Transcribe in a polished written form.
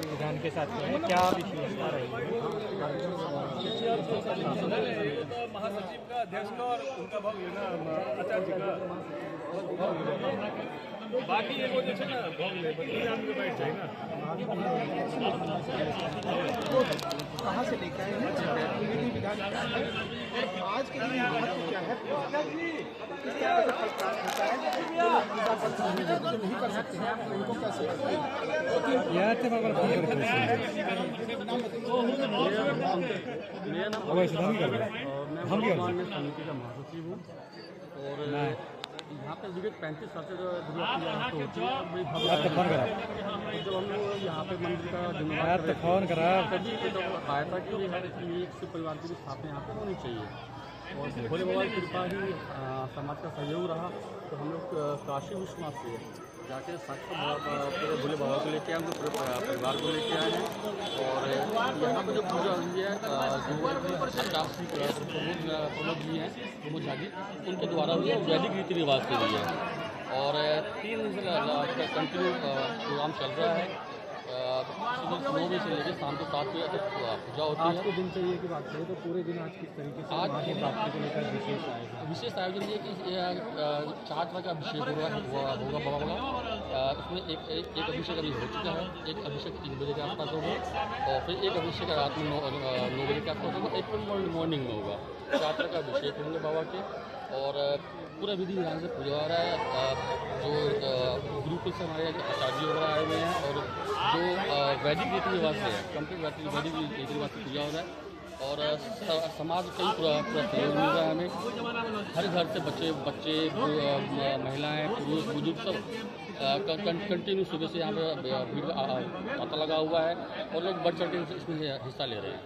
विधान के साथ में क्या विशेषता रही है? ये तो महासचिव का, अध्यक्ष का और उनका भाव लेना आचार्य जी का भाव लेना। बाकी ये वो जैसे ना भाव ले बदली आदमी बैठ जाए ना। कहाँ से लेकर आए हैं विधान आज के दिन महत्व क्या है, किस तरह से प्रस्ताव होता है, नहीं कर सकते हैं उनको कैसे मेरा नाम मैं माननीय समिति का महासचिव हूँ और यहाँ पे विगत 35 साल से दुर्गा पूजा होती है, बड़ी भव्य जब हम लोग यहाँ पे मंदिर का जिम्मेदार तभी तो आया था कि हर एक परिवार की भी स्थापना यहाँ पे होनी चाहिए और भोले बाबा की कृपा ही समाज का सहयोग रहा। तो हम लोग काशी विश्वनाथ से जाके साक्षात पूरे भोले बाबा को लेके आए, हम पूरे परिवार को लेके आए हैं और यहाँ पर जो पूजा हुई है प्रमुख जी हैं प्रमोद झा जी, उनके द्वारा हुई है, वैदिक रीति रिवाज से हुई है और 3 दिन से कंटिन्यू प्रोग्राम चल रहा है। सुबह 9 बजे से लेकर शाम को 7 बजे तक पूजा होती है। आज के दिनचर्या की बात करें तो पूरे दिन आज किस तरीके से आज की प्राप्ति को लेकर विशेष आयोजन ये कि 4 तरह का अभिषेक होगा बाबा का। उसमें एक अभिषेक अभी हो चुका है, एक अभिषेक 3 बजे के आसपास होगा और फिर एक अभिषेक रात में 9 बजे के आसपास होगा, एक मॉर्निंग में होगा। 4 तरह का अभिषेक होंगे बाबा के और पूरा विधि विधान से पूजा हो रहा है। जो गुरुकुल से हमारे आचार्य वगैरह आए हुए हैं और जो वैदिक रीति रिवाज से है, कंप्लीट वैदिक रीति रिवाज से पूजा हो रहा है और समाज कई पूरा सहयोग मिल रहा है हमें। हर घर से बच्चे महिलाएं पुरुष बुजुर्ग सब कंटिन्यू सुबह से यहाँ पे भीड़ पता लगा हुआ है और लोग बढ़ चढ़ के इसमें हिस्सा ले रहे हैं।